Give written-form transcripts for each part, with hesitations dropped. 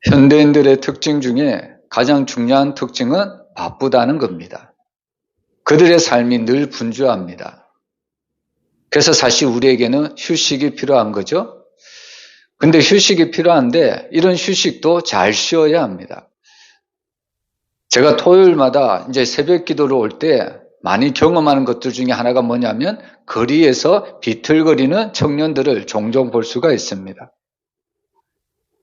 현대인들의 특징 중에 가장 중요한 특징은 바쁘다는 겁니다. 그들의 삶이 늘 분주합니다. 그래서 사실 우리에게는 휴식이 필요한 거죠. 근데 휴식이 필요한데 이런 휴식도 잘 쉬어야 합니다. 제가 토요일마다 이제 새벽 기도를 올 때 많이 경험하는 것들 중에 하나가 뭐냐면 거리에서 비틀거리는 청년들을 종종 볼 수가 있습니다.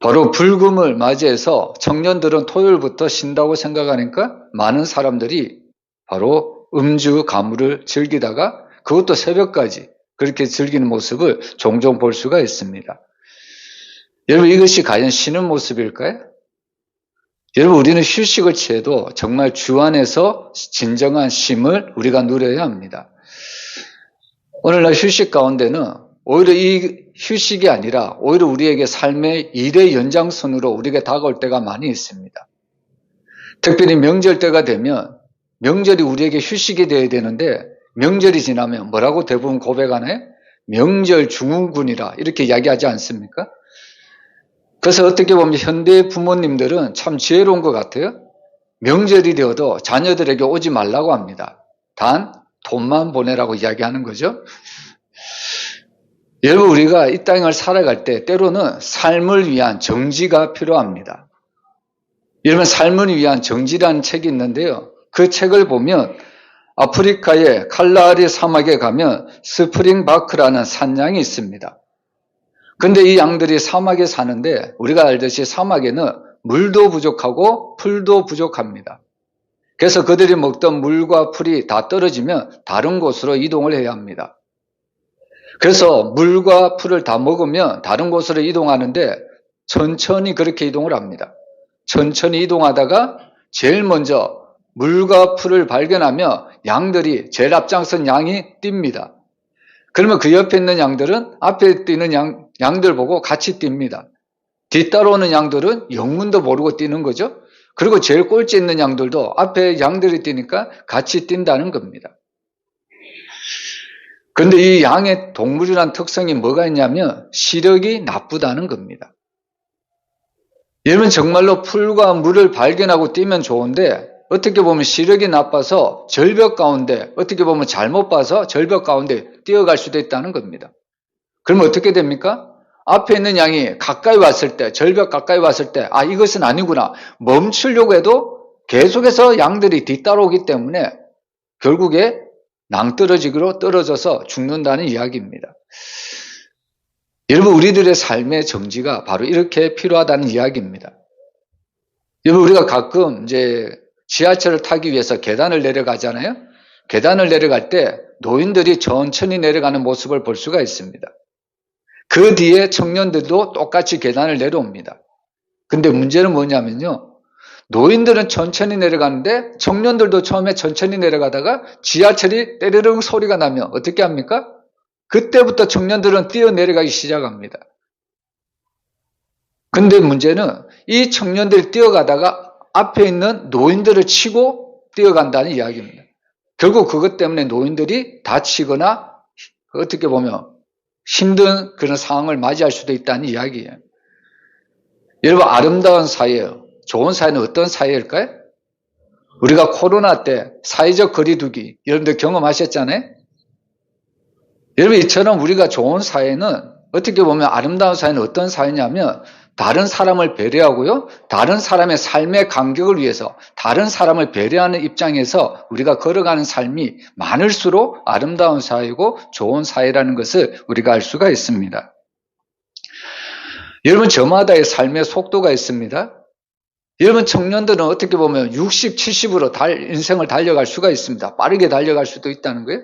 바로 불금을 맞이해서 청년들은 토요일부터 쉰다고 생각하니까 많은 사람들이 바로 음주, 가무를 즐기다가 그것도 새벽까지 그렇게 즐기는 모습을 종종 볼 수가 있습니다. 여러분, 이것이 과연 쉬는 모습일까요? 여러분, 우리는 휴식을 취해도 정말 주 안에서 진정한 쉼을 우리가 누려야 합니다. 오늘날 휴식 가운데는 오히려 이 휴식이 아니라 오히려 우리에게 삶의 일의 연장선으로 우리에게 다가올 때가 많이 있습니다. 특별히 명절 때가 되면 명절이 우리에게 휴식이 되어야 되는데 명절이 지나면 뭐라고 대부분 고백하나요? 명절 중흥군이라 이렇게 이야기하지 않습니까? 그래서 어떻게 보면 현대 부모님들은 참 지혜로운 것 같아요. 명절이 되어도 자녀들에게 오지 말라고 합니다. 단 돈만 보내라고 이야기하는 거죠. 여러분, 우리가 이 땅을 살아갈 때 때로는 삶을 위한 정지가 필요합니다. 여러분, 삶을 위한 정지라는 책이 있는데요. 그 책을 보면 아프리카의 칼라하리 사막에 가면 스프링바크라는 산양이 있습니다. 근데 이 양들이 사막에 사는데 우리가 알듯이 사막에는 물도 부족하고 풀도 부족합니다. 그래서 그들이 먹던 물과 풀이 다 떨어지면 다른 곳으로 이동을 해야 합니다. 그래서 물과 풀을 다 먹으면 다른 곳으로 이동하는데 천천히 그렇게 이동을 합니다. 천천히 이동하다가 제일 먼저 물과 풀을 발견하며 양들이 제일 앞장선 양이 뜁니다. 그러면 그 옆에 있는 양들은 앞에 뛰는 양들 보고 같이 뜁니다. 뒤따라오는 양들은 영문도 모르고 뛰는 거죠. 그리고 제일 꼴찌에 있는 양들도 앞에 양들이 뛰니까 같이 뛴다는 겁니다. 그런데 이 양의 동물이라는 특성이 뭐가 있냐면 시력이 나쁘다는 겁니다. 여러분, 정말로 풀과 물을 발견하고 뛰면 좋은데 어떻게 보면 시력이 나빠서 절벽 가운데, 어떻게 보면 잘못 봐서 절벽 가운데 뛰어갈 수도 있다는 겁니다. 그러면 어떻게 됩니까? 앞에 있는 양이 가까이 왔을 때, 절벽 가까이 왔을 때, 아, 이것은 아니구나. 멈추려고 해도 계속해서 양들이 뒤따라오기 때문에 결국에 낭떠러지기로 떨어져서 죽는다는 이야기입니다. 여러분, 우리들의 삶의 정지가 바로 이렇게 필요하다는 이야기입니다. 여러분, 우리가 가끔 이제 지하철을 타기 위해서 계단을 내려가잖아요. 계단을 내려갈 때 노인들이 천천히 내려가는 모습을 볼 수가 있습니다. 그 뒤에 청년들도 똑같이 계단을 내려옵니다. 근데 문제는 뭐냐면요. 노인들은 천천히 내려가는데 청년들도 처음에 천천히 내려가다가 지하철이 때르릉 소리가 나면 어떻게 합니까? 그때부터 청년들은 뛰어내려가기 시작합니다. 근데 문제는 이 청년들이 뛰어가다가 앞에 있는 노인들을 치고 뛰어간다는 이야기입니다. 결국 그것 때문에 노인들이 다치거나 어떻게 보면 힘든 그런 상황을 맞이할 수도 있다는 이야기예요. 여러분, 아름다운 사회, 좋은 사회는 어떤 사회일까요? 우리가 코로나 때 사회적 거리두기 여러분들 경험하셨잖아요? 여러분, 이처럼 우리가 좋은 사회는 어떻게 보면 아름다운 사회는 어떤 사회냐면 다른 사람을 배려하고요. 다른 사람의 삶의 간격을 위해서 다른 사람을 배려하는 입장에서 우리가 걸어가는 삶이 많을수록 아름다운 사회고 좋은 사회라는 것을 우리가 알 수가 있습니다. 여러분, 저마다의 삶의 속도가 있습니다. 여러분, 청년들은 어떻게 보면 60, 70으로 인생을 달려갈 수가 있습니다. 빠르게 달려갈 수도 있다는 거예요.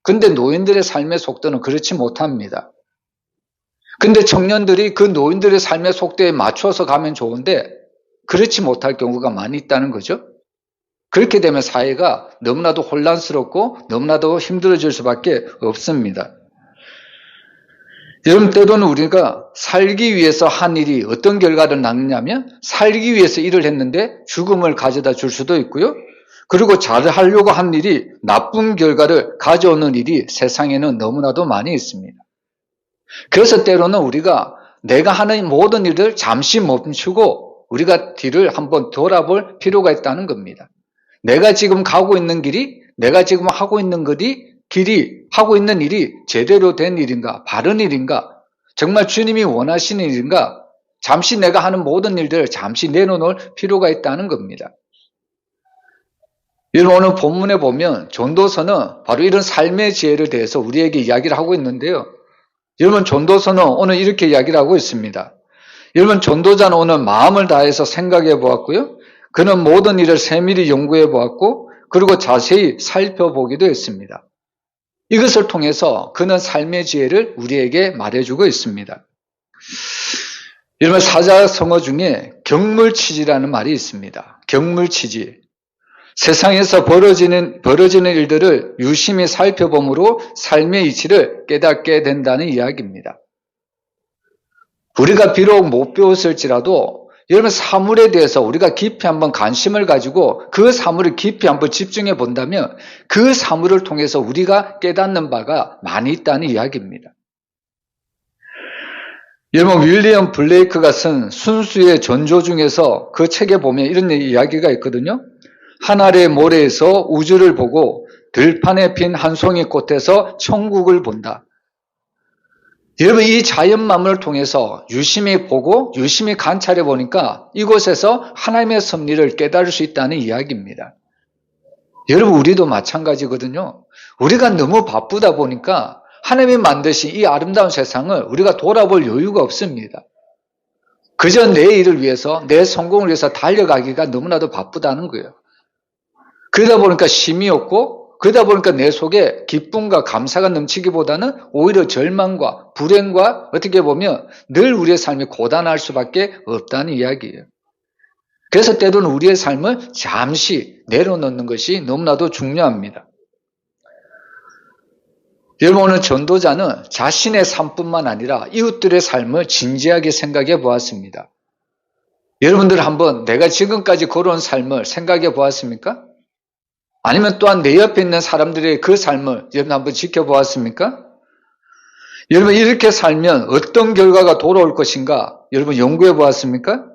근데 노인들의 삶의 속도는 그렇지 못합니다. 근데 청년들이 그 노인들의 삶의 속도에 맞춰서 가면 좋은데 그렇지 못할 경우가 많이 있다는 거죠. 그렇게 되면 사회가 너무나도 혼란스럽고 너무나도 힘들어질 수밖에 없습니다. 여러분, 때로는 우리가 살기 위해서 한 일이 어떤 결과를 낳느냐면 살기 위해서 일을 했는데 죽음을 가져다 줄 수도 있고요. 그리고 잘하려고 한 일이 나쁜 결과를 가져오는 일이 세상에는 너무나도 많이 있습니다. 그래서 때로는 우리가 내가 하는 모든 일을 잠시 멈추고 우리가 뒤를 한번 돌아볼 필요가 있다는 겁니다. 내가 지금 가고 있는 길이, 내가 지금 하고 있는 하고 있는 일이 제대로 된 일인가, 바른 일인가, 정말 주님이 원하시는 일인가, 잠시 내가 하는 모든 일들을 잠시 내려놓을 필요가 있다는 겁니다. 여러분, 오늘 본문에 보면 전도서는 바로 이런 삶의 지혜를 대해서 우리에게 이야기를 하고 있는데요. 여러분, 전도서는 오늘 이렇게 이야기를 하고 있습니다. 여러분, 전도자는 오늘 마음을 다해서 생각해 보았고요. 그는 모든 일을 세밀히 연구해 보았고, 그리고 자세히 살펴보기도 했습니다. 이것을 통해서 그는 삶의 지혜를 우리에게 말해주고 있습니다. 여러분, 사자성어 중에 경물치지라는 말이 있습니다. 경물치지. 세상에서 벌어지는 일들을 유심히 살펴봄으로 삶의 이치를 깨닫게 된다는 이야기입니다. 우리가 비록 못 배웠을지라도 여러분, 사물에 대해서 우리가 깊이 한번 관심을 가지고 그 사물을 깊이 한번 집중해 본다면 그 사물을 통해서 우리가 깨닫는 바가 많이 있다는 이야기입니다. 여러분, 윌리엄 블레이크가 쓴 순수의 전조 중에서 그 책에 보면 이런 이야기가 있거든요. 한 알의 모래에서 우주를 보고 들판에 핀 한 송이 꽃에서 천국을 본다. 여러분, 이 자연만물을 통해서 유심히 보고 유심히 관찰해 보니까 이곳에서 하나님의 섭리를 깨달을 수 있다는 이야기입니다. 여러분, 우리도 마찬가지거든요. 우리가 너무 바쁘다 보니까 하나님이 만드신 이 아름다운 세상을 우리가 돌아볼 여유가 없습니다. 그저 내 일을 위해서, 내 성공을 위해서 달려가기가 너무나도 바쁘다는 거예요. 그러다 보니까 쉼이 없고, 그러다 보니까 내 속에 기쁨과 감사가 넘치기보다는 오히려 절망과 불행과 어떻게 보면 늘 우리의 삶이 고단할 수밖에 없다는 이야기예요. 그래서 때로는 우리의 삶을 잠시 내려놓는 것이 너무나도 중요합니다. 여러분, 오늘 전도자는 자신의 삶뿐만 아니라 이웃들의 삶을 진지하게 생각해 보았습니다. 여러분들 한번 내가 지금까지 걸어온 삶을 생각해 보았습니까? 아니면 또한 내 옆에 있는 사람들의 그 삶을 여러분 한번 지켜보았습니까? 여러분, 이렇게 살면 어떤 결과가 돌아올 것인가 여러분 연구해 보았습니까?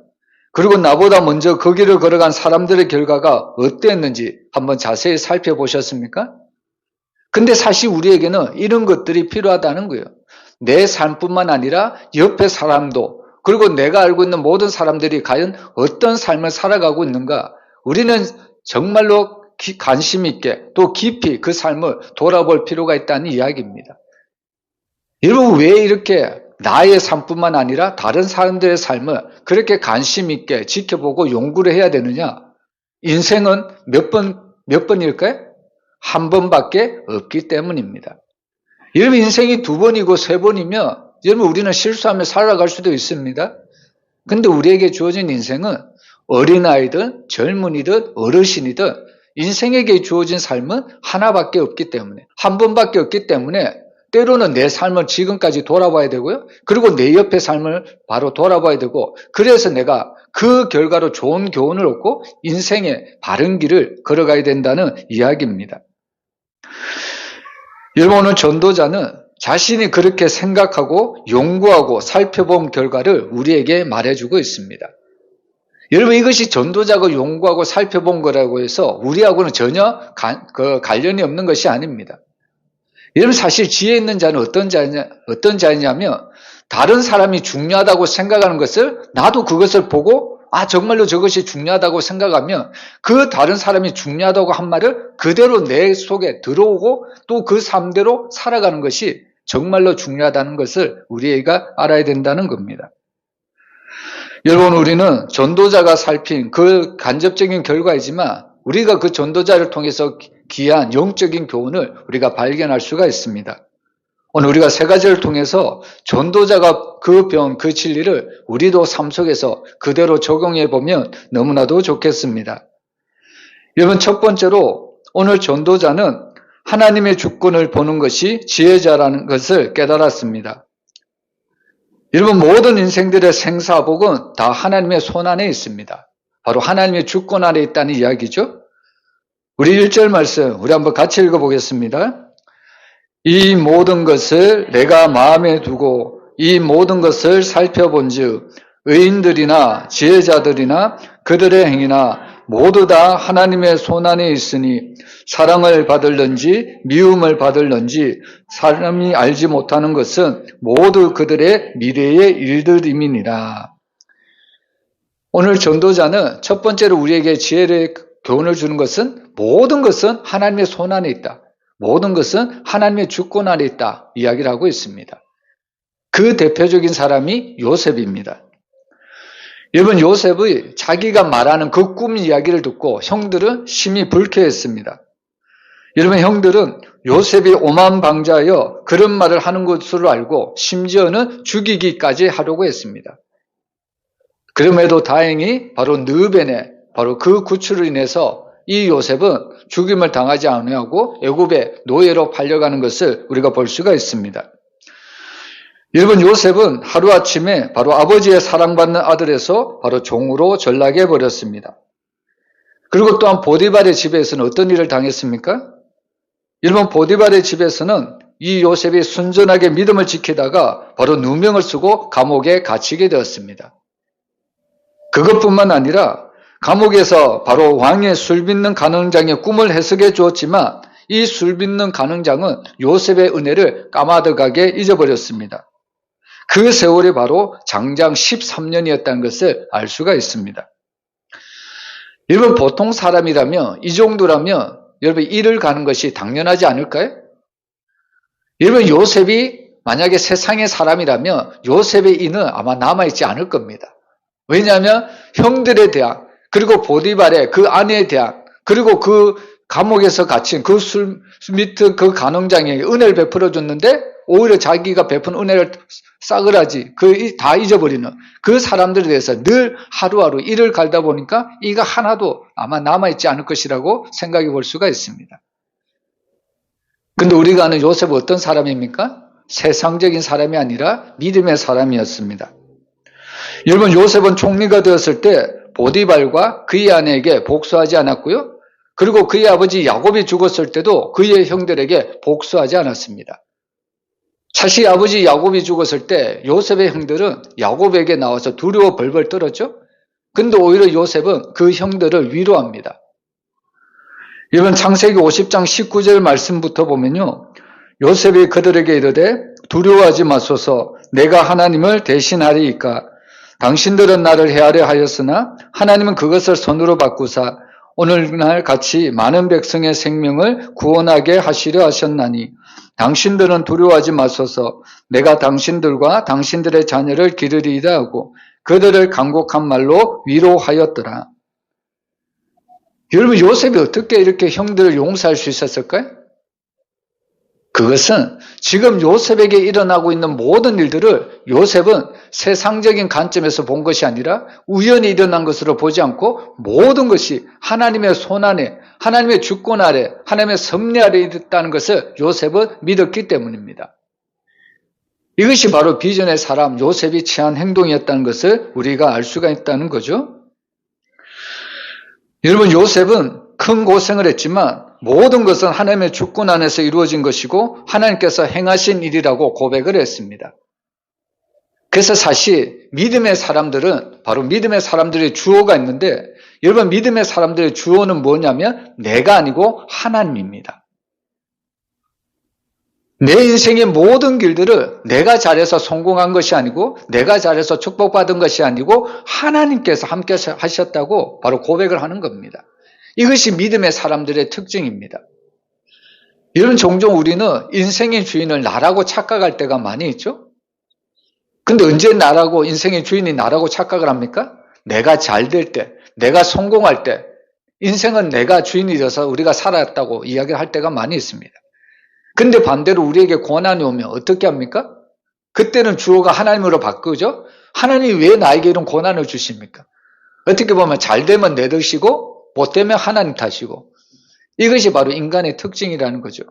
그리고 나보다 먼저 그 길을 걸어간 사람들의 결과가 어땠는지 한번 자세히 살펴보셨습니까? 근데 사실 우리에게는 이런 것들이 필요하다는 거예요. 내 삶뿐만 아니라 옆에 사람도, 그리고 내가 알고 있는 모든 사람들이 과연 어떤 삶을 살아가고 있는가, 우리는 정말로 관심 있게 또 깊이 그 삶을 돌아볼 필요가 있다는 이야기입니다. 여러분, 왜 이렇게 나의 삶뿐만 아니라 다른 사람들의 삶을 그렇게 관심 있게 지켜보고 연구를 해야 되느냐? 인생은 몇 번일까요? 한 번밖에 없기 때문입니다. 여러분, 인생이 2번이고 3번이면 여러분 우리는 실수하며 살아갈 수도 있습니다. 근데 우리에게 주어진 인생은 어린아이든 젊은이든 어르신이든 인생에게 주어진 삶은 하나밖에 없기 때문에, 한 번밖에 없기 때문에 때로는 내 삶을 지금까지 돌아봐야 되고요. 그리고 내 옆의 삶을 바로 돌아봐야 되고, 그래서 내가 그 결과로 좋은 교훈을 얻고 인생의 바른 길을 걸어가야 된다는 이야기입니다. 여러분, 오늘 전도자는 자신이 그렇게 생각하고 연구하고 살펴본 결과를 우리에게 말해주고 있습니다. 여러분, 이것이 전도자가 연구하고 살펴본 거라고 해서 우리하고는 전혀 관련이 없는 것이 아닙니다. 여러분, 사실 지혜 있는 자는 어떤 자냐면 다른 사람이 중요하다고 생각하는 것을 나도 그것을 보고 정말로 저것이 중요하다고 생각하면 그 다른 사람이 중요하다고 한 말을 그대로 내 속에 들어오고 또 그 삶대로 살아가는 것이 정말로 중요하다는 것을 우리가 알아야 된다는 겁니다. 여러분, 우리는 전도자가 살핀 그 간접적인 결과이지만 우리가 그 전도자를 통해서 귀한 영적인 교훈을 우리가 발견할 수가 있습니다. 오늘 우리가 3가지를 통해서 전도자가 그 진리를 우리도 삶 속에서 그대로 적용해 보면 너무나도 좋겠습니다. 여러분, 첫 번째로 오늘 전도자는 하나님의 주권을 보는 것이 지혜자라는 것을 깨달았습니다. 여러분, 모든 인생들의 생사복은 다 하나님의 손 안에 있습니다. 바로 하나님의 주권 안에 있다는 이야기죠. 우리 1절 말씀 우리 한번 같이 읽어보겠습니다. 이 모든 것을 내가 마음에 두고 이 모든 것을 살펴본즉 의인들이나 지혜자들이나 그들의 행위나 모두 다 하나님의 손안에 있으니 사랑을 받을는지 미움을 받을는지 사람이 알지 못하는 것은 모두 그들의 미래의 일들임이니라. 오늘 전도자는 첫 번째로 우리에게 지혜의 교훈을 주는 것은 모든 것은 하나님의 손안에 있다. 모든 것은 하나님의 주권 안에 있다. 이야기를 하고 있습니다. 그 대표적인 사람이 요셉입니다. 여러분, 요셉의 자기가 말하는 그 꿈 이야기를 듣고 형들은 심히 불쾌했습니다. 여러분, 형들은 요셉이 오만방자여 그런 말을 하는 것으로 알고 심지어는 죽이기까지 하려고 했습니다. 그럼에도 다행히 바로 느벤의 바로 그 구출로 인해서 이 요셉은 죽임을 당하지 아니하고 애굽의 노예로 팔려가는 것을 우리가 볼 수가 있습니다. 여러분, 요셉은 하루아침에 바로 아버지의 사랑받는 아들에서 바로 종으로 전락해 버렸습니다. 그리고 또한 보디발의 집에서는 어떤 일을 당했습니까? 여러분, 보디발의 집에서는 이 요셉이 순전하게 믿음을 지키다가 바로 누명을 쓰고 감옥에 갇히게 되었습니다. 그것뿐만 아니라 감옥에서 바로 왕의 술 빚는 간흥장의 꿈을 해석해 주었지만 이 술 빚는 간흥장은 요셉의 은혜를 까마득하게 잊어버렸습니다. 그 세월이 바로 장장 13년이었다는 것을 알 수가 있습니다. 여러분, 보통 사람이라면 이 정도라면 여러분 일을 가는 것이 당연하지 않을까요? 여러분, 요셉이 만약에 세상의 사람이라면 요셉의 인은 아마 남아있지 않을 겁니다. 왜냐하면 형들에 대한 그리고 보디발의 그 아내에 대한 그리고 그 감옥에서 갇힌 그 술 밑에 그 간흥장에게 은혜를 베풀어 줬는데 오히려 자기가 베푼 은혜를 싸그라지 다 잊어버리는 그 사람들에 대해서 늘 하루하루 일을 갈다 보니까 이가 하나도 아마 남아있지 않을 것이라고 생각해 볼 수가 있습니다. 근데 우리가 아는 요셉은 어떤 사람입니까? 세상적인 사람이 아니라 믿음의 사람이었습니다. 여러분, 요셉은 총리가 되었을 때 보디발과 그의 아내에게 복수하지 않았고요. 그리고 그의 아버지 야곱이 죽었을 때도 그의 형들에게 복수하지 않았습니다. 사실 아버지 야곱이 죽었을 때 요셉의 형들은 야곱에게 나와서 두려워 벌벌 떨었죠. 근데 오히려 요셉은 그 형들을 위로합니다. 여러분, 창세기 50장 19절 말씀부터 보면요, 요셉이 그들에게 이르되 두려워하지 마소서, 내가 하나님을 대신하리이까. 당신들은 나를 해하려 하였으나 하나님은 그것을 손으로 바꾸사 오늘날 같이 많은 백성의 생명을 구원하게 하시려 하셨나니 당신들은 두려워하지 마소서, 내가 당신들과 당신들의 자녀를 기르리이다 하고 그들을 간곡한 말로 위로하였더라. 여러분, 요셉이 어떻게 이렇게 형들을 용서할 수 있었을까요? 그것은 지금 요셉에게 일어나고 있는 모든 일들을 요셉은 세상적인 관점에서 본 것이 아니라 우연히 일어난 것으로 보지 않고 모든 것이 하나님의 손 안에, 하나님의 주권 아래, 하나님의 섭리 아래 있다는 것을 요셉은 믿었기 때문입니다. 이것이 바로 비전의 사람 요셉이 취한 행동이었다는 것을 우리가 알 수가 있다는 거죠. 여러분, 요셉은 큰 고생을 했지만 모든 것은 하나님의 주권 안에서 이루어진 것이고 하나님께서 행하신 일이라고 고백을 했습니다. 그래서 사실 믿음의 사람들은 바로 믿음의 사람들의 주어가 있는데, 여러분, 믿음의 사람들의 주어는 뭐냐면 내가 아니고 하나님입니다. 내 인생의 모든 길들을 내가 잘해서 성공한 것이 아니고 내가 잘해서 축복받은 것이 아니고 하나님께서 함께 하셨다고 바로 고백을 하는 겁니다. 이것이 믿음의 사람들의 특징입니다. 여러분, 종종 우리는 인생의 주인을 나라고 착각할 때가 많이 있죠? 근데 언제 나라고, 인생의 주인이 나라고 착각을 합니까? 내가 잘 될 때, 내가 성공할 때, 인생은 내가 주인이 되어서 우리가 살았다고 이야기할 때가 많이 있습니다. 근데 반대로 우리에게 고난이 오면 어떻게 합니까? 그때는 주어가 하나님으로 바꾸죠? 하나님이 왜 나에게 이런 고난을 주십니까? 어떻게 보면 잘 되면 내 덕이고 못 되면 하나님 탓이고, 이것이 바로 인간의 특징이라는 거죠.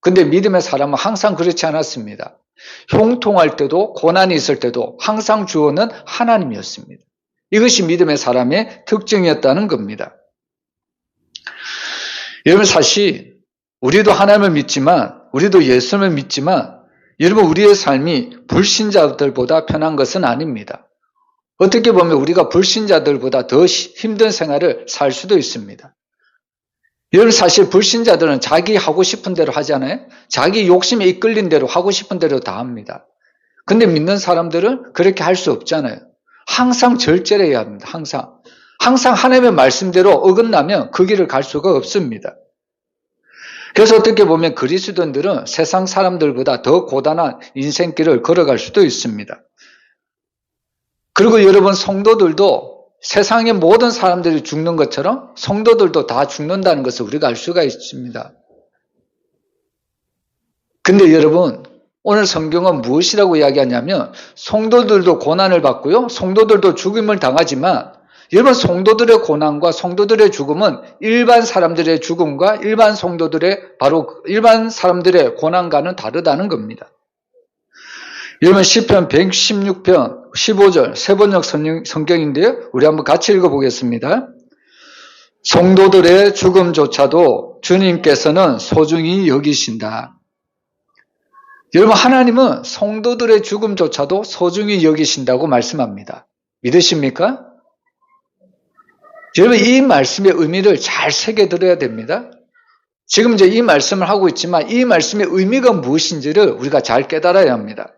근데 믿음의 사람은 항상 그렇지 않았습니다. 형통할 때도 고난이 있을 때도 항상 주어는 하나님이었습니다. 이것이 믿음의 사람의 특징이었다는 겁니다. 여러분, 사실 우리도 하나님을 믿지만, 우리도 예수님을 믿지만, 여러분, 우리의 삶이 불신자들보다 편한 것은 아닙니다. 어떻게 보면 우리가 불신자들보다 더 힘든 생활을 살 수도 있습니다. 여러분, 사실 불신자들은 자기 하고 싶은 대로 하잖아요. 자기 욕심에 이끌린 대로 하고 싶은 대로 다 합니다. 근데 믿는 사람들은 그렇게 할 수 없잖아요. 항상 절제를 해야 합니다. 항상 하나님의 말씀대로 어긋나면 그 길을 갈 수가 없습니다. 그래서 어떻게 보면 그리스도인들은 세상 사람들보다 더 고단한 인생길을 걸어갈 수도 있습니다. 그리고 여러분, 성도들도 세상의 모든 사람들이 죽는 것처럼 성도들도 다 죽는다는 것을 우리가 알 수가 있습니다. 근데 여러분, 오늘 성경은 무엇이라고 이야기하냐면 성도들도 고난을 받고요, 성도들도 죽임을 당하지만 여러분, 성도들의 고난과 성도들의 죽음은 일반 사람들의 죽음과 일반 사람들의 고난과는 다르다는 겁니다. 여러분, 시편 116편 15절 세번역 성경인데요, 우리 한번 같이 읽어보겠습니다. 성도들의 죽음조차도 주님께서는 소중히 여기신다. 여러분, 하나님은 성도들의 죽음조차도 소중히 여기신다고 말씀합니다. 믿으십니까? 여러분, 이 말씀의 의미를 잘 새겨들어야 됩니다. 지금 이제 이 말씀을 하고 있지만 이 말씀의 의미가 무엇인지를 우리가 잘 깨달아야 합니다.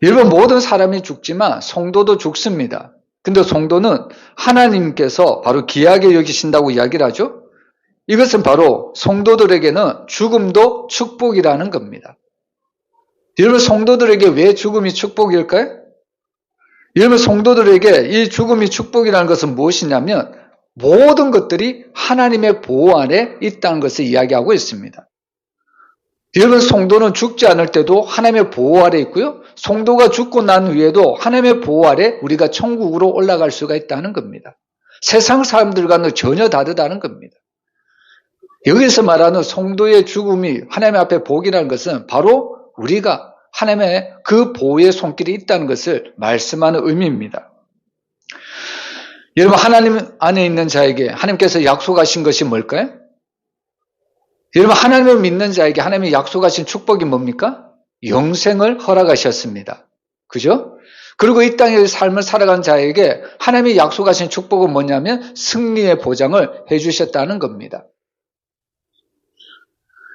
여러분, 모든 사람이 죽지만 성도도 죽습니다. 근데 성도는 하나님께서 바로 귀하게 여기신다고 이야기를 하죠. 이것은 바로 성도들에게는 죽음도 축복이라는 겁니다. 여러분, 성도들에게 왜 죽음이 축복일까요? 여러분, 성도들에게 이 죽음이 축복이라는 것은 무엇이냐면 모든 것들이 하나님의 보호 안에 있다는 것을 이야기하고 있습니다. 여러분, 성도는 죽지 않을 때도 하나님의 보호 아래 있고요, 성도가 죽고 난 후에도 하나님의 보호 아래 우리가 천국으로 올라갈 수가 있다는 겁니다. 세상 사람들과는 전혀 다르다는 겁니다. 여기서 말하는 성도의 죽음이 하나님 앞에 복이라는 것은 바로 우리가 하나님의 그 보호의 손길이 있다는 것을 말씀하는 의미입니다. 여러분, 하나님 안에 있는 자에게 하나님께서 약속하신 것이 뭘까요? 여러분, 하나님을 믿는 자에게 하나님이 약속하신 축복이 뭡니까? 영생을 허락하셨습니다. 그죠? 그리고 이 땅의 삶을 살아간 자에게 하나님이 약속하신 축복은 뭐냐면 승리의 보장을 해주셨다는 겁니다.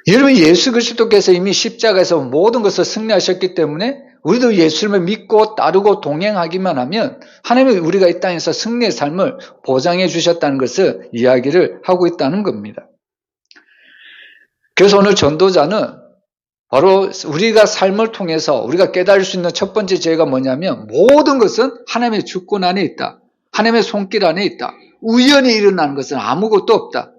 여러분, 예수 그리스도께서 이미 십자가에서 모든 것을 승리하셨기 때문에 우리도 예수님을 믿고 따르고 동행하기만 하면 하나님이 우리가 이 땅에서 승리의 삶을 보장해 주셨다는 것을 이야기를 하고 있다는 겁니다. 그래서 오늘 전도자는 바로 우리가 삶을 통해서 우리가 깨달을 수 있는 첫 번째 죄가 뭐냐면 모든 것은 하나님의 주권 안에 있다. 하나님의 손길 안에 있다. 우연히 일어나는 것은 아무것도 없다.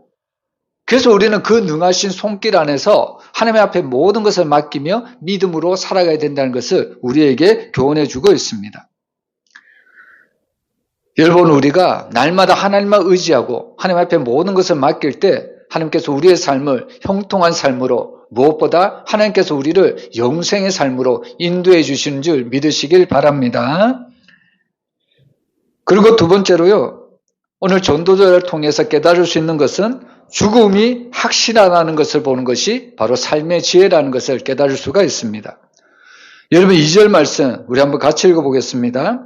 그래서 우리는 그 능하신 손길 안에서 하나님 앞에 모든 것을 맡기며 믿음으로 살아가야 된다는 것을 우리에게 교훈해 주고 있습니다. 여러분, 우리가 날마다 하나님만 의지하고 하나님 앞에 모든 것을 맡길 때 하나님께서 우리의 삶을 형통한 삶으로, 무엇보다 하나님께서 우리를 영생의 삶으로 인도해 주시는 줄 믿으시길 바랍니다. 그리고 두 번째로요, 오늘 전도자를 통해서 깨달을 수 있는 것은 죽음이 확실하다는 것을 보는 것이 바로 삶의 지혜라는 것을 깨달을 수가 있습니다. 여러분, 2절 말씀 우리 한번 같이 읽어보겠습니다.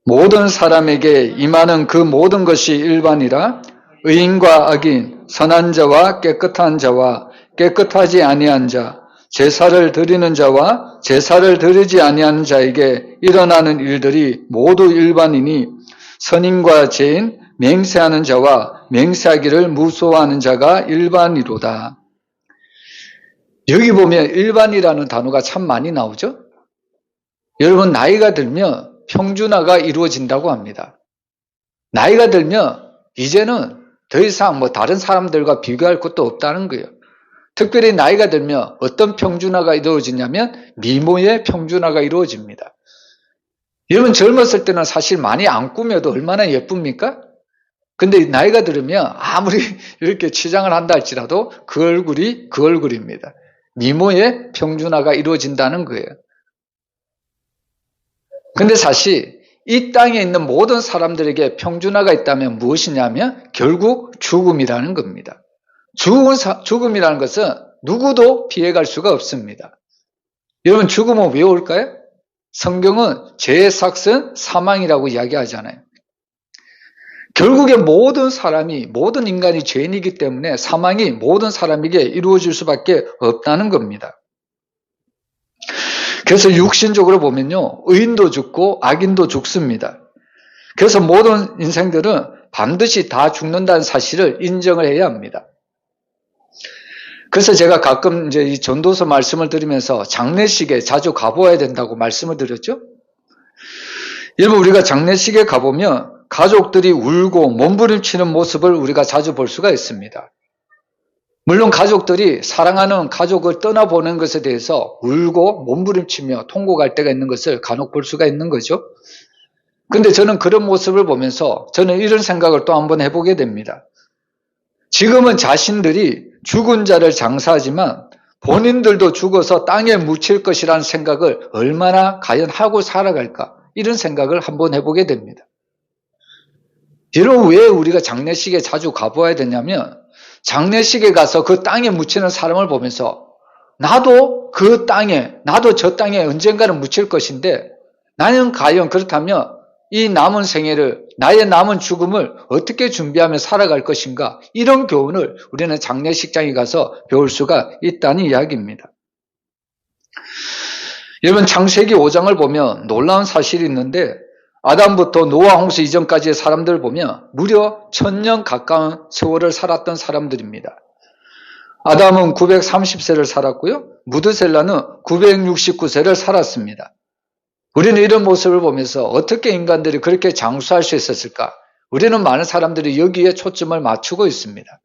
모든 사람에게 임하는 그 모든 것이 일반이라 의인과 악인, 선한 자와 깨끗한 자와 깨끗하지 아니한 자, 제사를 드리는 자와 제사를 드리지 아니하는 자에게 일어나는 일들이 모두 일반이니 선인과 죄인, 맹세하는 자와 맹세하기를 무서워하는 자가 일반이로다. 여기 보면 일반이라는 단어가 참 많이 나오죠? 여러분, 나이가 들면 평준화가 이루어진다고 합니다. 나이가 들면 이제는 더 이상 다른 사람들과 비교할 것도 없다는 거예요. 특별히 나이가 들면 어떤 평준화가 이루어지냐면 미모의 평준화가 이루어집니다. 여러분, 젊었을 때는 사실 많이 안 꾸며도 얼마나 예쁩니까? 근데 나이가 들으면 아무리 이렇게 치장을 한다 할지라도 그 얼굴이 그 얼굴입니다. 미모의 평준화가 이루어진다는 거예요. 근데 사실 이 땅에 있는 모든 사람들에게 평준화가 있다면 무엇이냐면 결국 죽음이라는 겁니다. 죽음이라는 것은 누구도 피해갈 수가 없습니다. 여러분, 죽음은 왜 올까요? 성경은 죄의 삭은 사망이라고 이야기하잖아요. 결국에 모든 인간이 죄인이기 때문에 사망이 모든 사람에게 이루어질 수밖에 없다는 겁니다. 그래서 육신적으로 보면요, 의인도 죽고 악인도 죽습니다. 그래서 모든 인생들은 반드시 다 죽는다는 사실을 인정을 해야 합니다. 그래서 제가 가끔 이제 이 전도서 말씀을 드리면서 장례식에 자주 가보아야 된다고 말씀을 드렸죠. 여러분, 우리가 장례식에 가보면 가족들이 울고 몸부림치는 모습을 우리가 자주 볼 수가 있습니다. 물론 가족들이 사랑하는 가족을 떠나보는 것에 대해서 울고 몸부림치며 통곡할 때가 있는 것을 간혹 볼 수가 있는 거죠. 근데 저는 그런 모습을 보면서 저는 이런 생각을 또 한번 해보게 됩니다. 지금은 자신들이 죽은 자를 장사하지만 본인들도 죽어서 땅에 묻힐 것이라는 생각을 얼마나 과연 하고 살아갈까, 이런 생각을 한번 해보게 됩니다. 여러분, 왜 우리가 장례식에 자주 가보아야 되냐면 장례식에 가서 그 땅에 묻히는 사람을 보면서 나도 저 땅에 언젠가는 묻힐 것인데 나는 과연 그렇다면 이 남은 생애를, 나의 남은 죽음을 어떻게 준비하며 살아갈 것인가, 이런 교훈을 우리는 장례식장에 가서 배울 수가 있다는 이야기입니다. 여러분, 창세기 5장을 보면 놀라운 사실이 있는데 아담부터 노아 홍수 이전까지의 사람들을 보면 무려 1000년 가까운 세월을 살았던 사람들입니다. 아담은 930세를 살았고요. 무드셀라는 969세를 살았습니다. 우리는 이런 모습을 보면서 어떻게 인간들이 그렇게 장수할 수 있었을까? 우리는 많은 사람들이 여기에 초점을 맞추고 있습니다.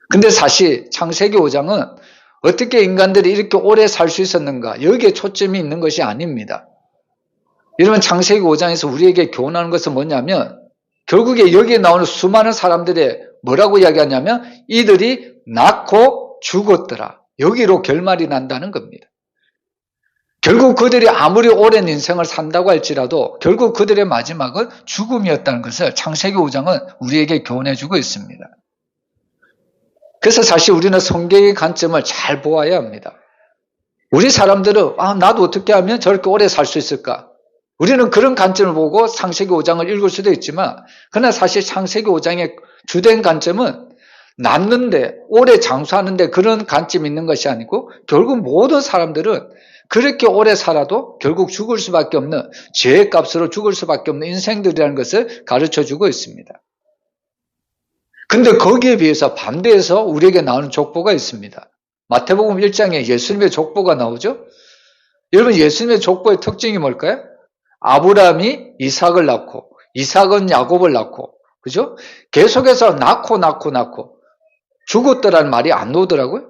근데 사실 창세기 5장은 어떻게 인간들이 이렇게 오래 살 수 있었는가, 여기에 초점이 있는 것이 아닙니다. 여러분, 창세기 5장에서 우리에게 교훈하는 것은 뭐냐면 결국에 여기에 나오는 수많은 사람들의 뭐라고 이야기하냐면 이들이 낳고 죽었더라, 여기로 결말이 난다는 겁니다. 결국 그들이 아무리 오랜 인생을 산다고 할지라도 결국 그들의 마지막은 죽음이었다는 것을 창세기 5장은 우리에게 교훈해주고 있습니다. 그래서 사실 우리는 성경의 관점을 잘 보아야 합니다. 우리 사람들은 나도 어떻게 하면 저렇게 오래 살 수 있을까? 우리는 그런 관점을 보고 창세기 5장을 읽을 수도 있지만, 그러나 사실 창세기 5장의 주된 관점은 낳는데, 오래 장수하는데 그런 관점이 있는 것이 아니고 결국 모든 사람들은 그렇게 오래 살아도 결국 죽을 수밖에 없는, 죄의 값으로 죽을 수밖에 없는 인생들이라는 것을 가르쳐주고 있습니다. 근데 거기에 비해서 반대해서 우리에게 나오는 족보가 있습니다. 마태복음 1장에 예수님의 족보가 나오죠. 여러분, 예수님의 족보의 특징이 뭘까요? 아브라함이 이삭을 낳고 이삭은 야곱을 낳고, 그죠? 계속해서 낳고 죽었더라는 말이 안 나오더라고요.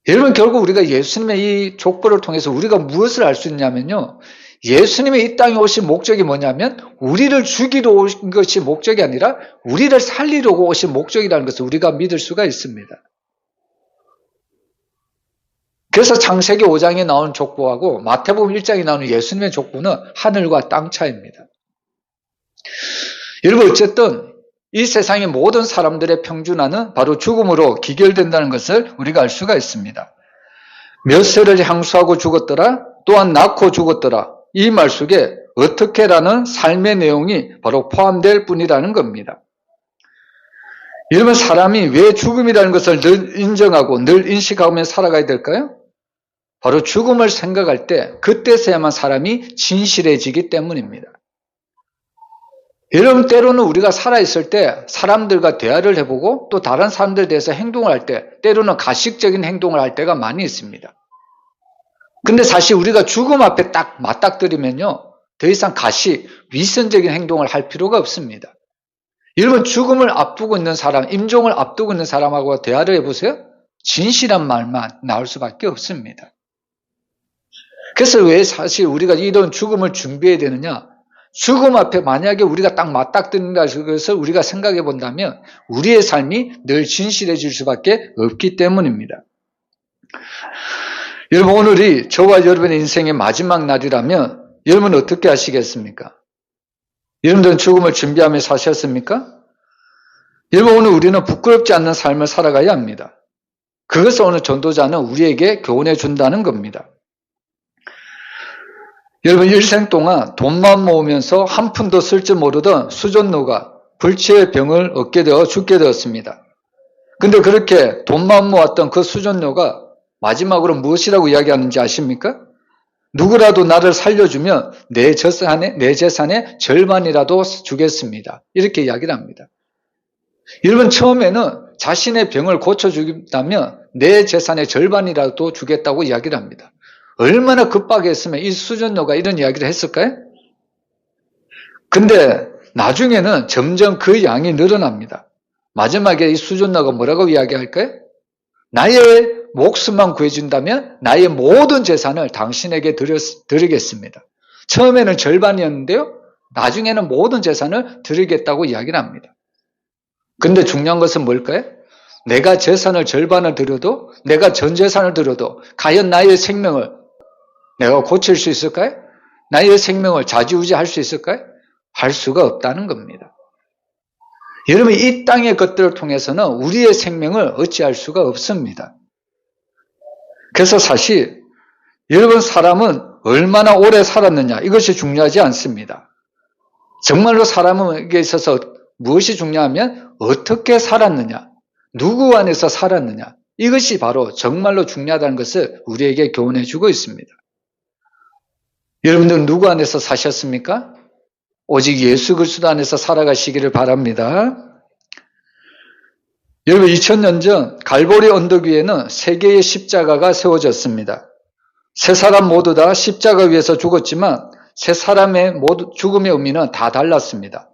여러분, 결국 우리가 예수님의 이 족보를 통해서 우리가 무엇을 알 수 있냐면요, 예수님의 이 땅에 오신 목적이 뭐냐면 우리를 죽이러 오신 것이 목적이 아니라 우리를 살리려고 오신 목적이라는 것을 우리가 믿을 수가 있습니다. 그래서 창세기 5장에 나오는 족보하고 마태복음 1장에 나오는 예수님의 족보는 하늘과 땅 차이입니다. 여러분, 어쨌든 이 세상의 모든 사람들의 평준화는 바로 죽음으로 기결된다는 것을 우리가 알 수가 있습니다. 몇 세를 향수하고 죽었더라, 또한 낳고 죽었더라, 이 말 속에 어떻게라는 삶의 내용이 바로 포함될 뿐이라는 겁니다. 여러분, 사람이 왜 죽음이라는 것을 늘 인정하고 늘 인식하며 살아가야 될까요? 바로 죽음을 생각할 때 그때서야만 사람이 진실해지기 때문입니다. 여러분, 때로는 우리가 살아있을 때 사람들과 대화를 해보고 또 다른 사람들에 대해서 행동을 할 때 때로는 가식적인 행동을 할 때가 많이 있습니다. 근데 사실 우리가 죽음 앞에 딱 맞닥뜨리면요, 더 이상 가식, 위선적인 행동을 할 필요가 없습니다. 여러분, 죽음을 앞두고 있는 사람, 임종을 앞두고 있는 사람하고 대화를 해보세요. 진실한 말만 나올 수밖에 없습니다. 그래서 왜 사실 우리가 이런 죽음을 준비해야 되느냐? 죽음 앞에 만약에 우리가 딱 맞닥뜨린다는 것을 우리가 생각해 본다면 우리의 삶이 늘 진실해질 수밖에 없기 때문입니다. 여러분, 오늘이 저와 여러분의 인생의 마지막 날이라면 여러분은 어떻게 하시겠습니까? 여러분들은 죽음을 준비하며 사셨습니까? 여러분, 오늘 우리는 부끄럽지 않는 삶을 살아가야 합니다. 그것을 오늘 전도자는 우리에게 교훈해 준다는 겁니다. 여러분 일생 동안 돈만 모으면서 한 푼도 쓸 줄 모르던 수존노가 불치의 병을 얻게 되어 죽게 되었습니다. 근데 그렇게 돈만 모았던 그 수존노가 마지막으로 무엇이라고 이야기하는지 아십니까? 누구라도 나를 살려주면 내 재산의 절반이라도 주겠습니다. 이렇게 이야기를 합니다. 여러분 처음에는 자신의 병을 고쳐주겠다면 내 재산의 절반이라도 주겠다고 이야기를 합니다. 얼마나 급박했으면 이 수존노가 이런 이야기를 했을까요? 근데 나중에는 점점 그 양이 늘어납니다. 마지막에 이 수존노가 뭐라고 이야기할까요? 나의 목숨만 구해준다면 나의 모든 재산을 당신에게 드리겠습니다. 처음에는 절반이었는데요. 나중에는 모든 재산을 드리겠다고 이야기를 합니다. 근데 중요한 것은 뭘까요? 내가 재산을 절반을 드려도, 내가 전 재산을 드려도 과연 나의 생명을 내가 고칠 수 있을까요? 나의 생명을 좌지우지할 수 있을까요? 할 수가 없다는 겁니다. 여러분 이 땅의 것들을 통해서는 우리의 생명을 어찌할 수가 없습니다. 그래서 사실 여러분 사람은 얼마나 오래 살았느냐 이것이 중요하지 않습니다. 정말로 사람에게 있어서 무엇이 중요하면 어떻게 살았느냐, 누구 안에서 살았느냐 이것이 바로 정말로 중요하다는 것을 우리에게 교훈해 주고 있습니다. 여러분들 누구 안에서 사셨습니까? 오직 예수 그리스도 안에서 살아가시기를 바랍니다. 여러분 2000년 전 갈보리 언덕 위에는 세 개의 십자가가 세워졌습니다. 세 사람 모두 다 십자가 위에서 죽었지만 세 사람의 모두 죽음의 의미는 다 달랐습니다.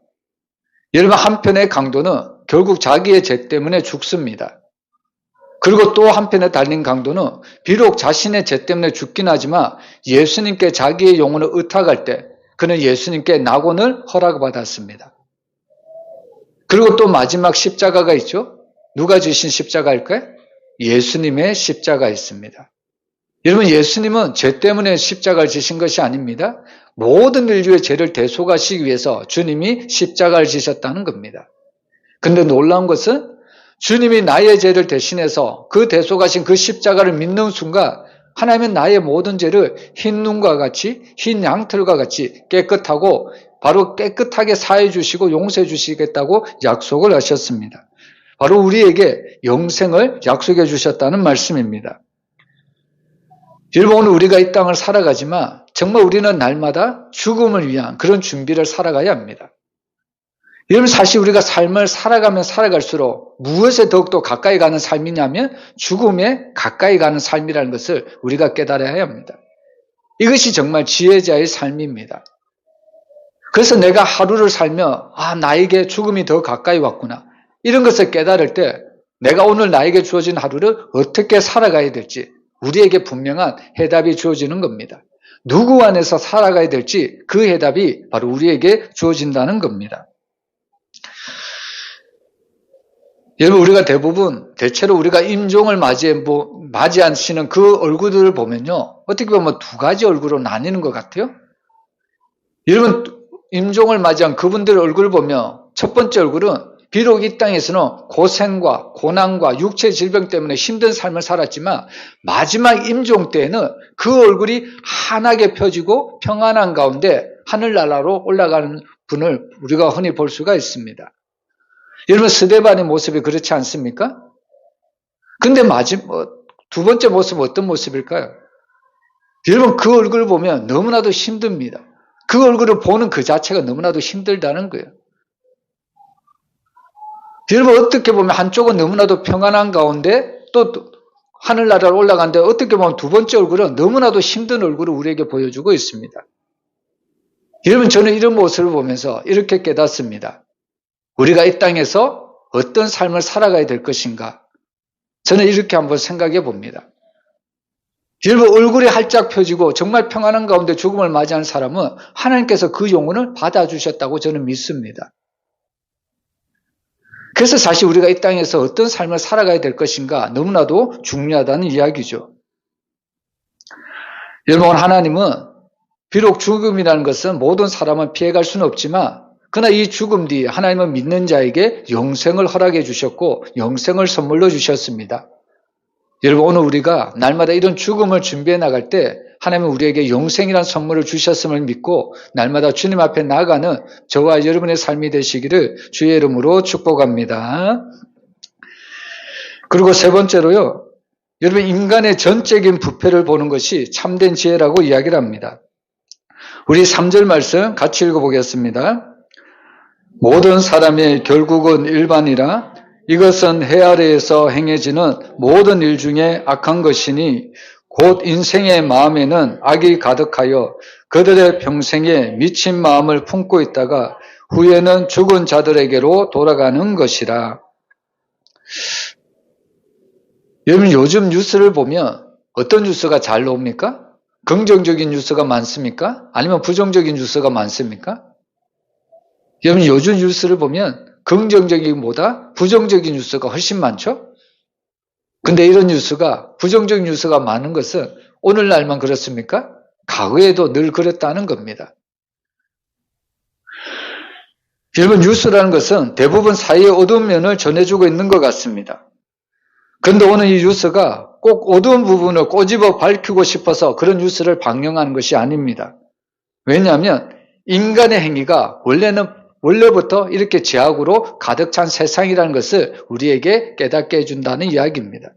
여러분 한편의 강도는 결국 자기의 죄 때문에 죽습니다. 그리고 또 한편에 달린 강도는 비록 자신의 죄 때문에 죽긴 하지만 예수님께 자기의 영혼을 의탁할 때 그는 예수님께 낙원을 허락받았습니다. 그리고 또 마지막 십자가가 있죠. 누가 지신 십자가일까요? 예수님의 십자가 있습니다. 여러분 예수님은 죄 때문에 십자가를 지신 것이 아닙니다. 모든 인류의 죄를 대속하시기 위해서 주님이 십자가를 지셨다는 겁니다. 근데 놀라운 것은 주님이 나의 죄를 대신해서 그 대속하신 그 십자가를 믿는 순간 하나님은 나의 모든 죄를 흰 눈과 같이 흰 양털과 같이 깨끗하고 바로 깨끗하게 사해 주시고 용서해 주시겠다고 약속을 하셨습니다. 바로 우리에게 영생을 약속해 주셨다는 말씀입니다. 여러분 오늘 우리가 이 땅을 살아가지만 정말 우리는 날마다 죽음을 위한 그런 준비를 살아가야 합니다. 여러분 사실 우리가 삶을 살아가면 살아갈수록 무엇에 더욱더 가까이 가는 삶이냐면 죽음에 가까이 가는 삶이라는 것을 우리가 깨달아야 합니다. 이것이 정말 지혜자의 삶입니다. 그래서 내가 하루를 살며 나에게 죽음이 더 가까이 왔구나 이런 것을 깨달을 때 내가 오늘 나에게 주어진 하루를 어떻게 살아가야 될지 우리에게 분명한 해답이 주어지는 겁니다. 누구 안에서 살아가야 될지 그 해답이 바로 우리에게 주어진다는 겁니다. 여러분 우리가 대체로 우리가 임종을 맞이하시는 그 얼굴들을 보면요 어떻게 보면 두 가지 얼굴로 나뉘는 것 같아요. 여러분 임종을 맞이한 그분들의 얼굴을 보면 첫 번째 얼굴은 비록 이 땅에서는 고생과 고난과 육체 질병 때문에 힘든 삶을 살았지만 마지막 임종 때에는 그 얼굴이 환하게 펴지고 평안한 가운데 하늘나라로 올라가는 분을 우리가 흔히 볼 수가 있습니다. 여러분 스데반의 모습이 그렇지 않습니까? 근데 두 번째 모습은 어떤 모습일까요? 여러분 그 얼굴을 보면 너무나도 힘듭니다. 그 얼굴을 보는 그 자체가 너무나도 힘들다는 거예요. 여러분 어떻게 보면 한쪽은 너무나도 평안한 가운데 또 하늘나라로 올라가는데 어떻게 보면 두 번째 얼굴은 너무나도 힘든 얼굴을 우리에게 보여주고 있습니다. 여러분 저는 이런 모습을 보면서 이렇게 깨닫습니다. 우리가 이 땅에서 어떤 삶을 살아가야 될 것인가? 저는 이렇게 한번 생각해 봅니다. 여러분 얼굴이 활짝 펴지고 정말 평안한 가운데 죽음을 맞이하는 사람은 하나님께서 그 영혼을 받아주셨다고 저는 믿습니다. 그래서 사실 우리가 이 땅에서 어떤 삶을 살아가야 될 것인가 너무나도 중요하다는 이야기죠. 여러분 하나님은 비록 죽음이라는 것은 모든 사람은 피해갈 수는 없지만 그러나 이 죽음 뒤에 하나님은 믿는 자에게 영생을 허락해 주셨고 영생을 선물로 주셨습니다. 여러분 오늘 우리가 날마다 이런 죽음을 준비해 나갈 때 하나님은 우리에게 영생이라는 선물을 주셨음을 믿고 날마다 주님 앞에 나아가는 저와 여러분의 삶이 되시기를 주의 이름으로 축복합니다. 그리고 세 번째로요. 여러분 인간의 전적인 부패를 보는 것이 참된 지혜라고 이야기를 합니다. 우리 3절 말씀 같이 읽어보겠습니다. 모든 사람의 결국은 일반이라 이것은 해 아래에서 행해지는 모든 일 중에 악한 것이니 곧 인생의 마음에는 악이 가득하여 그들의 평생에 미친 마음을 품고 있다가 후에는 죽은 자들에게로 돌아가는 것이라. 여러분 요즘 뉴스를 보면 어떤 뉴스가 잘 나옵니까? 긍정적인 뉴스가 많습니까? 아니면 부정적인 뉴스가 많습니까? 여러분 요즘 뉴스를 보면 긍정적인 것보다 부정적인 뉴스가 훨씬 많죠? 근데 이런 뉴스가 부정적인 뉴스가 많은 것은 오늘날만 그렇습니까? 과거에도 늘 그랬다는 겁니다. 여러분 뉴스라는 것은 대부분 사회의 어두운 면을 전해주고 있는 것 같습니다. 그런데 오늘 이 뉴스가 꼭 어두운 부분을 꼬집어 밝히고 싶어서 그런 뉴스를 방영하는 것이 아닙니다. 왜냐하면 인간의 행위가 원래부터 이렇게 죄악으로 가득 찬 세상이라는 것을 우리에게 깨닫게 해준다는 이야기입니다.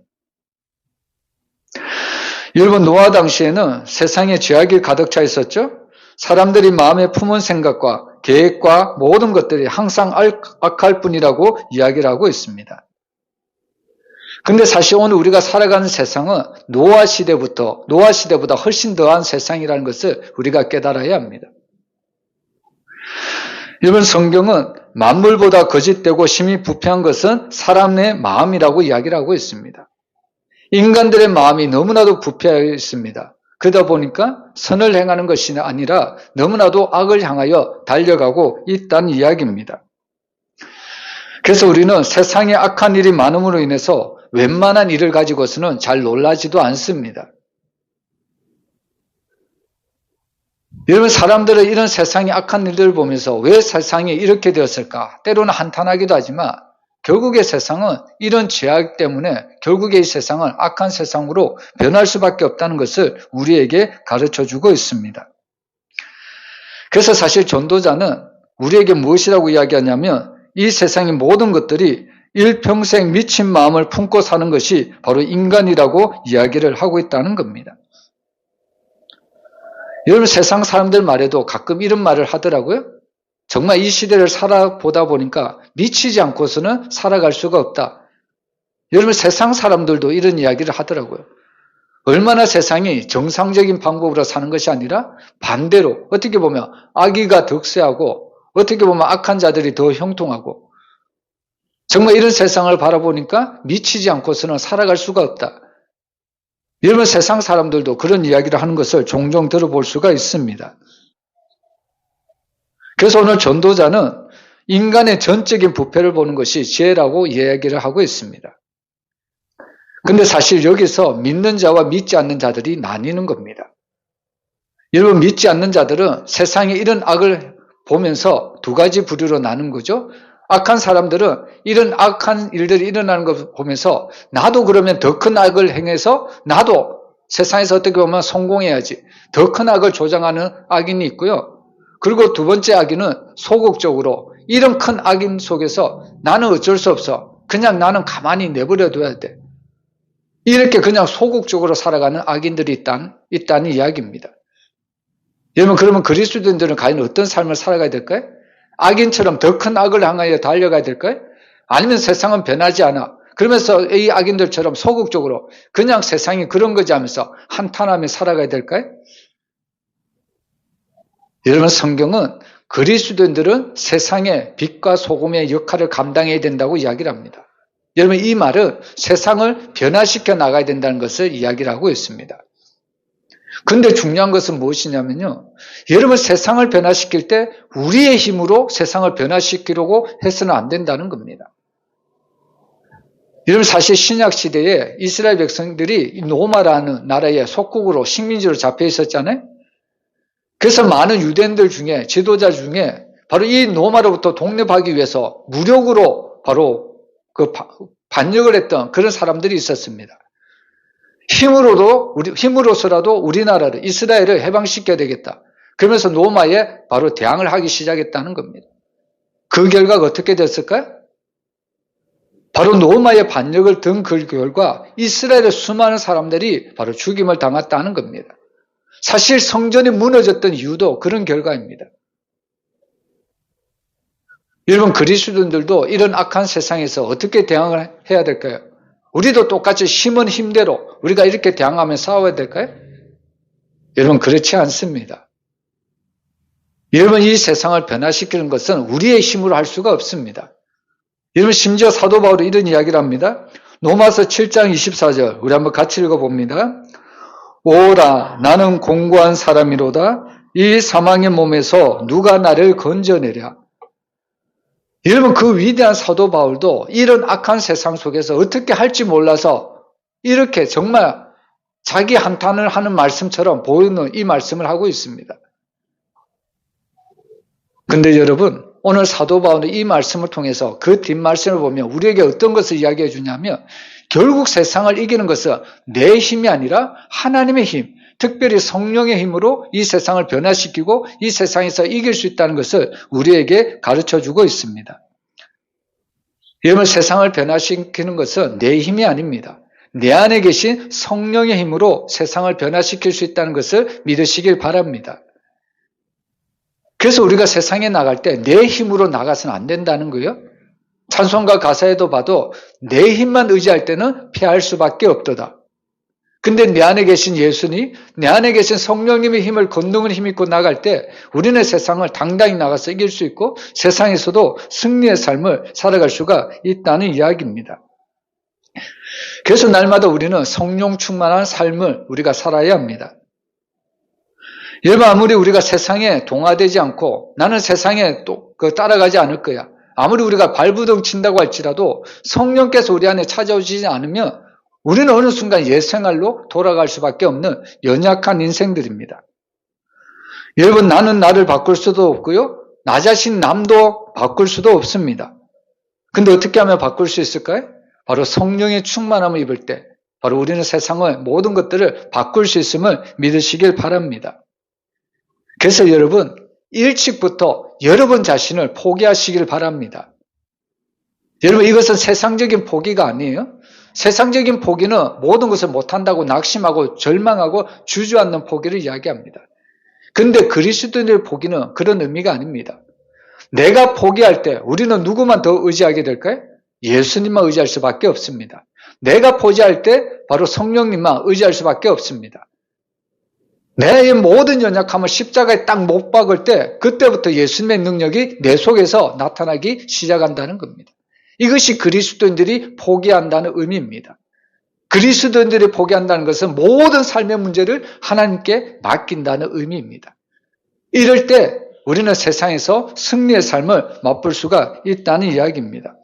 여러분 노아 당시에는 세상에 죄악이 가득 차 있었죠? 사람들이 마음에 품은 생각과 계획과 모든 것들이 항상 악할 뿐이라고 이야기를 하고 있습니다. 근데 사실 오늘 우리가 살아가는 세상은 노아 시대보다 훨씬 더한 세상이라는 것을 우리가 깨달아야 합니다. 여러분 성경은 만물보다 거짓되고 심히 부패한 것은 사람의 마음이라고 이야기를 하고 있습니다. 인간들의 마음이 너무나도 부패하여 있습니다. 그러다 보니까 선을 행하는 것이 아니라 너무나도 악을 향하여 달려가고 있다는 이야기입니다. 그래서 우리는 세상에 악한 일이 많음으로 인해서 웬만한 일을 가지고서는 잘 놀라지도 않습니다. 여러분 사람들은 이런 세상의 악한 일들을 보면서 왜 세상이 이렇게 되었을까? 때로는 한탄하기도 하지만 결국의 세상은 이런 죄악 때문에 결국의 이 세상은 악한 세상으로 변할 수밖에 없다는 것을 우리에게 가르쳐주고 있습니다. 그래서 사실 전도자는 우리에게 무엇이라고 이야기하냐면 이 세상의 모든 것들이 일평생 미친 마음을 품고 사는 것이 바로 인간이라고 이야기를 하고 있다는 겁니다. 여러분 세상 사람들 말에도 가끔 이런 말을 하더라고요. 정말 이 시대를 살아보다 보니까 미치지 않고서는 살아갈 수가 없다. 여러분 세상 사람들도 이런 이야기를 하더라고요. 얼마나 세상이 정상적인 방법으로 사는 것이 아니라 반대로 어떻게 보면 악의가 득세하고 어떻게 보면 악한 자들이 더 형통하고 정말 이런 세상을 바라보니까 미치지 않고서는 살아갈 수가 없다. 여러분 세상 사람들도 그런 이야기를 하는 것을 종종 들어볼 수가 있습니다. 그래서 오늘 전도자는 인간의 전적인 부패를 보는 것이 지혜라고 이야기를 하고 있습니다. 근데 사실 여기서 믿는 자와 믿지 않는 자들이 나뉘는 겁니다. 여러분 믿지 않는 자들은 세상에 이런 악을 보면서 두 가지 부류로 나눈 거죠. 악한 사람들은 이런 악한 일들이 일어나는 걸 보면서 나도 그러면 더 큰 악을 행해서 나도 세상에서 어떻게 보면 성공해야지. 더 큰 악을 조장하는 악인이 있고요. 그리고 두 번째 악인은 소극적으로 이런 큰 악인 속에서 나는 어쩔 수 없어. 그냥 나는 가만히 내버려둬야 돼. 이렇게 그냥 소극적으로 살아가는 악인들이 있다는 이야기입니다. 여러분 그러면 그리스도인들은 과연 어떤 삶을 살아가야 될까요? 악인처럼 더 큰 악을 향하여 달려가야 될까요? 아니면 세상은 변하지 않아. 그러면서 이 악인들처럼 소극적으로 그냥 세상이 그런 거지 하면서 한탄하며 살아가야 될까요? 여러분 성경은 그리스도인들은 세상의 빛과 소금의 역할을 감당해야 된다고 이야기를 합니다. 여러분 이 말은 세상을 변화시켜 나가야 된다는 것을 이야기를 하고 있습니다. 근데 중요한 것은 무엇이냐면요. 여러분 세상을 변화시킬 때 우리의 힘으로 세상을 변화시키려고 해서는 안 된다는 겁니다. 여러분 사실 신약시대에 이스라엘 백성들이 노마라는 나라의 속국으로 식민지로 잡혀 있었잖아요. 그래서 많은 유대인들 중에 지도자 중에 바로 이 노마로부터 독립하기 위해서 무력으로 바로 반역을 했던 그런 사람들이 있었습니다. 힘으로서라도 우리나라를, 이스라엘을 해방시켜야 되겠다. 그러면서 로마에 바로 대항을 하기 시작했다는 겁니다. 그 결과가 어떻게 됐을까요? 바로 로마의 반역을 든 그 결과 이스라엘의 수많은 사람들이 바로 죽임을 당했다는 겁니다. 사실 성전이 무너졌던 이유도 그런 결과입니다. 여러분, 그리스도인들도 이런 악한 세상에서 어떻게 대항을 해야 될까요? 우리도 똑같이 힘은 힘대로 우리가 이렇게 대항하며 싸워야 될까요? 여러분, 그렇지 않습니다. 여러분, 이 세상을 변화시키는 것은 우리의 힘으로 할 수가 없습니다. 여러분, 심지어 사도 바울이 이런 이야기를 합니다. 로마서 7장 24절 우리 한번 같이 읽어봅니다. 오라, 나는 공고한 사람이로다. 이 사망의 몸에서 누가 나를 건져내랴. 여러분, 그 위대한 사도 바울도 이런 악한 세상 속에서 어떻게 할지 몰라서 이렇게 정말 자기 한탄을 하는 말씀처럼 보이는 이 말씀을 하고 있습니다. 근데 여러분, 오늘 사도 바울은 이 말씀을 통해서 그 뒷말씀을 보면 우리에게 어떤 것을 이야기해 주냐면 결국 세상을 이기는 것은 내 힘이 아니라 하나님의 힘, 특별히 성령의 힘으로 이 세상을 변화시키고 이 세상에서 이길 수 있다는 것을 우리에게 가르쳐주고 있습니다. 여러분, 세상을 변화시키는 것은 내 힘이 아닙니다. 내 안에 계신 성령의 힘으로 세상을 변화시킬 수 있다는 것을 믿으시길 바랍니다. 그래서 우리가 세상에 나갈 때 내 힘으로 나가서는 안 된다는 거예요. 찬송가 가사에도 봐도 내 힘만 의지할 때는 패할 수밖에 없도다. 근데 내 안에 계신 예수님, 내 안에 계신 성령님의 힘을 권능을 힘입고 나갈 때 우리는 세상을 당당히 나가서 이길 수 있고 세상에서도 승리의 삶을 살아갈 수가 있다는 이야기입니다. 그래서 날마다 우리는 성령 충만한 삶을 우리가 살아야 합니다. 여러분, 아무리 우리가 세상에 동화되지 않고 나는 세상에 또 따라가지 않을 거야. 아무리 우리가 발부둥 친다고 할지라도 성령께서 우리 안에 찾아오시지 않으면 우리는 어느 순간 옛 생활로 돌아갈 수밖에 없는 연약한 인생들입니다. 여러분, 나는 나를 바꿀 수도 없고요. 나 자신 남도 바꿀 수도 없습니다. 근데 어떻게 하면 바꿀 수 있을까요? 바로 성령의 충만함을 입을 때 바로 우리는 세상의 모든 것들을 바꿀 수 있음을 믿으시길 바랍니다. 그래서 여러분, 일찍부터 여러분 자신을 포기하시길 바랍니다. 여러분, 이것은 세상적인 포기가 아니에요. 세상적인 포기는 모든 것을 못한다고 낙심하고 절망하고 주저앉는 포기를 이야기합니다. 그런데 그리스도인의 포기는 그런 의미가 아닙니다. 내가 포기할 때 우리는 누구만 더 의지하게 될까요? 예수님만 의지할 수밖에 없습니다. 내가 포기할 때 바로 성령님만 의지할 수밖에 없습니다. 내 모든 연약함을 십자가에 딱 못 박을 때 그때부터 예수님의 능력이 내 속에서 나타나기 시작한다는 겁니다. 이것이 그리스도인들이 포기한다는 의미입니다. 그리스도인들이 포기한다는 것은 모든 삶의 문제를 하나님께 맡긴다는 의미입니다. 이럴 때 우리는 세상에서 승리의 삶을 맛볼 수가 있다는 이야기입니다.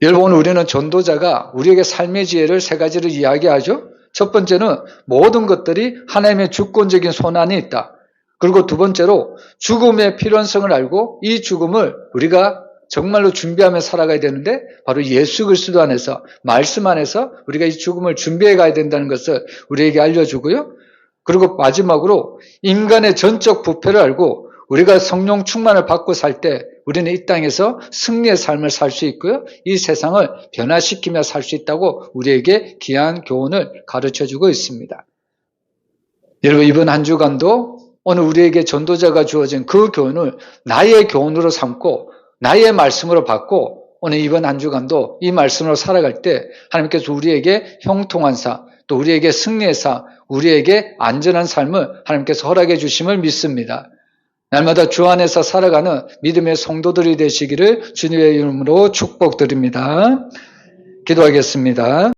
여러분, 우리는 전도자가 우리에게 삶의 지혜를 세 가지를 이야기하죠. 첫 번째는 모든 것들이 하나님의 주권적인 손 안에 있다. 그리고 두 번째로 죽음의 필연성을 알고 이 죽음을 우리가 정말로 준비하며 살아가야 되는데 바로 예수 그리스도 안에서, 말씀 안에서 우리가 이 죽음을 준비해 가야 된다는 것을 우리에게 알려주고요. 그리고 마지막으로 인간의 전적 부패를 알고 우리가 성령 충만을 받고 살 때 우리는 이 땅에서 승리의 삶을 살 수 있고요. 이 세상을 변화시키며 살 수 있다고 우리에게 귀한 교훈을 가르쳐주고 있습니다. 여러분, 이번 한 주간도 오늘 우리에게 전도자가 주어진 그 교훈을 나의 교훈으로 삼고 나의 말씀으로 받고 오늘 이번 한 주간도 이 말씀으로 살아갈 때 하나님께서 우리에게 형통한 삶, 또 우리에게 승리의 삶, 우리에게 안전한 삶을 하나님께서 허락해 주심을 믿습니다. 날마다 주 안에서 살아가는 믿음의 성도들이 되시기를 주님의 이름으로 축복드립니다. 기도하겠습니다.